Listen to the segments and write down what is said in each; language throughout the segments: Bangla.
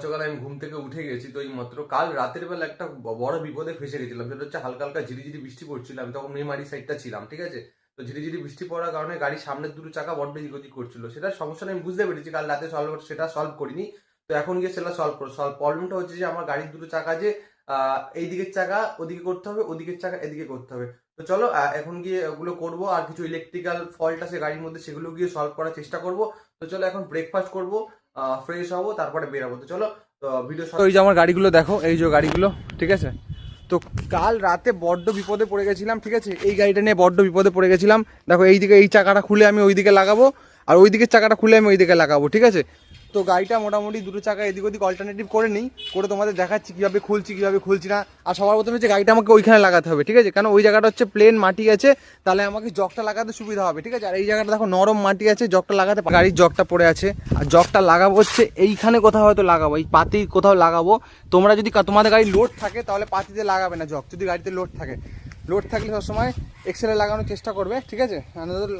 সকালে আমি ঘুম থেকে উঠে গেছি, তো এই মাত্র কাল রাতের বেলা একটা বড় বিপদে ফেসে গেছিলাম। সেটা হচ্ছে হালকা হালকা ঝিরিঝিরি বৃষ্টি পড়ছিল, আমি তখন মেমারি সাইডটা ছিলাম, ঠিক আছে। তো ঝিরিঝিরি বৃষ্টি পড়ার কারণে গাড়ির সামনের দুটো চাকা বড্ড এদিক ওদিক করছিল। সেটা সমস্যাটা আমি বুঝতে পেরেছি, কাল রাতে সেটা সলভ করিনি। তো এখন গিয়ে সেটা সলভ প্রবলেমটা হচ্ছে যে আমার গাড়ির দুটো চাকা যে এই দিকের চাকা ওদিকে করতে হবে, ওদিকের চাকা এদিকে করতে হবে। তো চলো এখন গিয়ে ওগুলো করবো, আর কিছু ইলেকট্রিক্যাল ফল্ট আছে গাড়ির মধ্যে, সেগুলো গিয়ে সলভ করার চেষ্টা করবো। তো চলো এখন ব্রেকফাস্ট করবো, ফ্রেশ হবো, তারপরে বেরাবো। তো চলো ভিডিও। ওই যে আমার গাড়িগুলো দেখো, এই যে গাড়িগুলো, ঠিক আছে। তো কাল রাতে বড্ড বিপদে পড়ে গেছিলাম, ঠিক আছে। এই গাড়িটা নিয়ে বড্ড বিপদে পড়ে গেছিলাম। দেখো এইদিকে এই চাকাটা খুলে আমি ওইদিকে লাগাবো, আর ওই দিকের চাকাটা খুলে আমি ওইদিকে লাগাবো, ঠিক আছে। তো গাড়িটা মোটামুটি দুটো চাকা এদিক ওদিক অল্টারনেটিভ করে নিই, করে তোমাদের দেখাচ্ছি কীভাবে খুলছি কীভাবে খুলছি না। আর সবার প্রথমে হচ্ছে গাড়িটা আমাকে ওইখানে লাগাতে হবে, ঠিক আছে, কারণ ওই জায়গাটা হচ্ছে প্লেন মাটি আছে, তাহলে আমাকে জগটা লাগাতে সুবিধা হবে, ঠিক আছে। আর এই জায়গাটা দেখো নরম মাটি আছে, জগটা লাগাতে গাড়ির জগটা পড়ে আছে, আর জগটা লাগাবো হচ্ছে এইখানে কোথাও হয়তো লাগাবো, এই পাতি কোথাও লাগাবো। তোমরা যদি তোমাদের গাড়ি লোড থাকে তাহলে পাতিতে লাগাবে না জগ, যদি গাড়িতে লোড থাকে। লোড থাকলে সবসময় এক্সেলে লাগানোর চেষ্টা করবে, ঠিক আছে,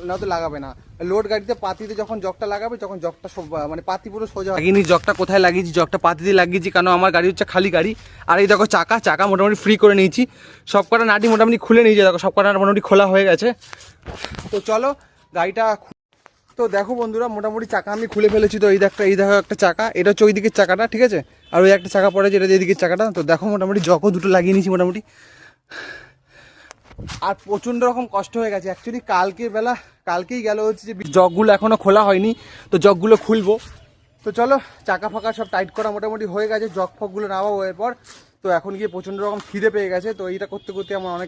নয়তো লাগাবে না। লোড গাড়িতে পাতিতে যখন জগটা লাগাবে তখন জগটা মানে পাতি পুরো সোজা লাগিয়ে নি। জগটা কোথায় লাগিয়েছি, জগটা পাতিতে লাগিয়েছি, কারণ আমার গাড়ি হচ্ছে খালি গাড়ি। আর এই দেখো চাকা মোটামুটি ফ্রি করে নিয়েছি, সব কটা নাটি মোটামুটি খুলে নিয়েছি, দেখো সব কটা মোটামুটি খোলা হয়ে গেছে। তো চলো গাড়িটা। তো দেখো বন্ধুরা, মোটামুটি চাকা আমি খুলে ফেলেছি। তো এই দেখো একটা চাকা, এটা হচ্ছে ওই দিকের চাকাটা, ঠিক আছে। আর ওই একটা চাকা পড়ে যেটা এদিকের চাকাটা। তো দেখো মোটামুটি জগও দুটো লাগিয়ে নিয়েছি মোটামুটি। আর প্রচণ্ড রকম কষ্ট হয়ে গেছে অ্যাকচুয়ালি। কালকেই গেল হচ্ছে যে জগগুলো এখনও খোলা হয়নি, তো জগগুলো খুলবো। তো চলো চাকা ফাঁকা সব টাইট করা মোটামুটি হয়ে গেছে, জগ ফগগুলো নামাবো এরপর। তো এখন গিয়ে প্রচণ্ড রকম খিদে পেয়ে গেছে, তো এইটা করতে করতে আমার অনেক